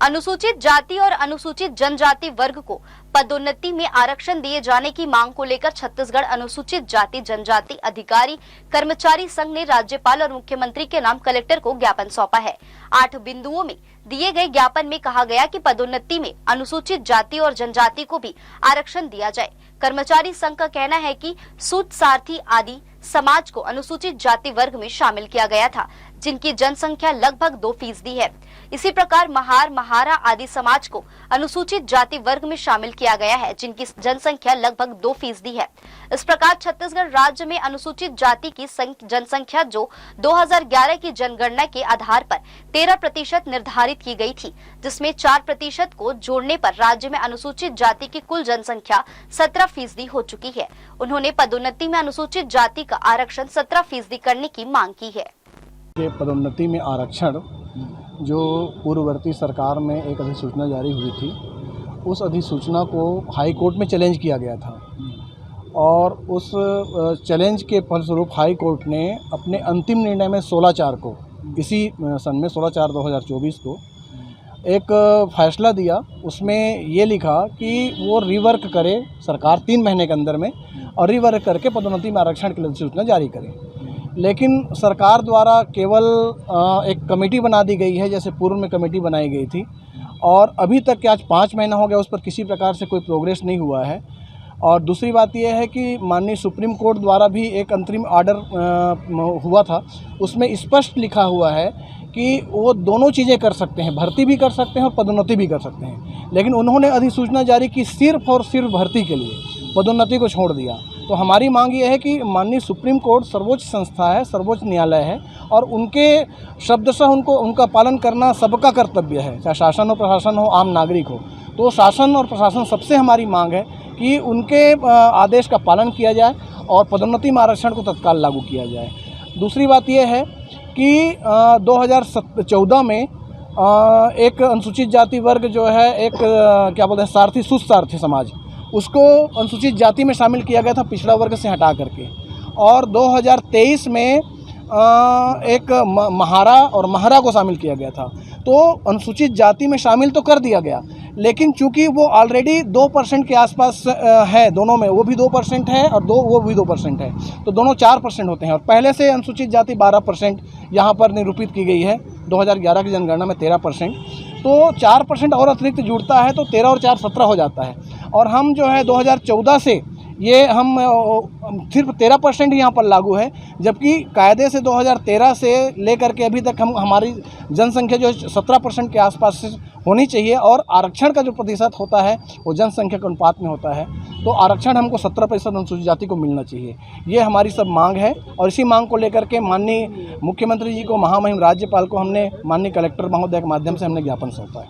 अनुसूचित जाति और अनुसूचित जनजाति वर्ग को पदोन्नति में आरक्षण दिए जाने की मांग को लेकर छत्तीसगढ़ अनुसूचित जाति जनजाति अधिकारी कर्मचारी संघ ने राज्यपाल और मुख्यमंत्री के नाम कलेक्टर को ज्ञापन सौंपा है। 8 बिंदुओं में दिए गए ज्ञापन में कहा गया कि पदोन्नति में अनुसूचित जाति और जनजाति को भी आरक्षण दिया जाए। कर्मचारी संघ का कहना है कि सूत सारथी आदि समाज को अनुसूचित जाति वर्ग में शामिल किया गया था, जिनकी जनसंख्या लगभग 2% है। इसी प्रकार महार, महारा आदि समाज को अनुसूचित जाति वर्ग में शामिल किया गया है, जिनकी जनसंख्या लगभग 2% है। इस प्रकार छत्तीसगढ़ राज्य में अनुसूचित जाति की जनसंख्या जो 2011 की जनगणना के आधार पर 13% निर्धारित की गई थी, जिसमें 4% को जोड़ने पर राज्य में अनुसूचित जाति की कुल जनसंख्या 17% हो चुकी है। उन्होंने पदोन्नति में अनुसूचित जाति का आरक्षण 17% करने की मांग की है। पदोन्नति में आरक्षण जो पूर्ववर्ती सरकार में एक अधिसूचना जारी हुई थी, उस अधिसूचना को हाई कोर्ट में चैलेंज किया गया था और उस चैलेंज के फलस्वरूप हाई कोर्ट ने अपने अंतिम निर्णय में 16/4 को, इसी सन में 16/4/2024 को एक फैसला दिया। उसमें ये लिखा कि वो रिवर्क करे सरकार 3 महीने के अंदर में, और रिवर्क करके पदोन्नति में आरक्षण की अधिसूचना जारी करे। लेकिन सरकार द्वारा केवल एक कमेटी बना दी गई है, जैसे पूर्व में कमेटी बनाई गई थी, और अभी तक कि आज 5 महीना हो गया उस पर किसी प्रकार से कोई प्रोग्रेस नहीं हुआ है। और दूसरी बात यह है कि माननीय सुप्रीम कोर्ट द्वारा भी एक अंतरिम ऑर्डर हुआ था, उसमें स्पष्ट लिखा हुआ है कि वो दोनों चीज़ें कर सकते हैं, भर्ती भी कर सकते हैं और पदोन्नति भी कर सकते हैं। लेकिन उन्होंने अधिसूचना जारी की सिर्फ और सिर्फ भर्ती के लिए, पदोन्नति को छोड़ दिया। तो हमारी मांग ये है कि माननीय सुप्रीम कोर्ट सर्वोच्च संस्था है, सर्वोच्च न्यायालय है, और उनके शब्दशः उनका पालन करना सबका कर्तव्य है, चाहे शासन हो, प्रशासन हो, आम नागरिक हो। तो शासन और प्रशासन सबसे हमारी मांग है कि उनके आदेश का पालन किया जाए और पदोन्नति में आरक्षण को तत्काल लागू किया जाए। दूसरी बात यह है कि 2014 में एक अनुसूचित जाति वर्ग जो है, एक क्या बोलते हैं, सारथी, सुसारथी समाज, उसको अनुसूचित जाति में शामिल किया गया था पिछड़ा वर्ग से हटा करके। और 2023 में एक महारा और महारा को शामिल किया गया था। तो अनुसूचित जाति में शामिल तो कर दिया गया, लेकिन चूंकि वो ऑलरेडी 2% के आसपास है, दोनों में, वो भी 2% है और वो भी 2% है, तो दोनों 4% होते हैं। और पहले से अनुसूचित जाति 12% यहाँ पर निरूपित की गई है, 2011 की जनगणना में 13%, तो 4% और अतिरिक्त जुड़ता है, तो 13 और 4 17 हो जाता है। और हम जो है 2014 से ये हम सिर्फ 13% ही यहाँ पर लागू है, जबकि कायदे से 2013 से लेकर के अभी तक हमारी जनसंख्या जो 17% के आसपास होनी चाहिए, और आरक्षण का जो प्रतिशत होता है वो जनसंख्या के अनुपात में होता है। तो आरक्षण हमको 17% अनुसूचित जाति को मिलना चाहिए, ये हमारी सब मांग है। और इसी मांग को लेकर के माननीय मुख्यमंत्री जी को, महामहिम राज्यपाल को हमने माननीय कलेक्टर महोदय के माध्यम से हमने ज्ञापन सौंपा है।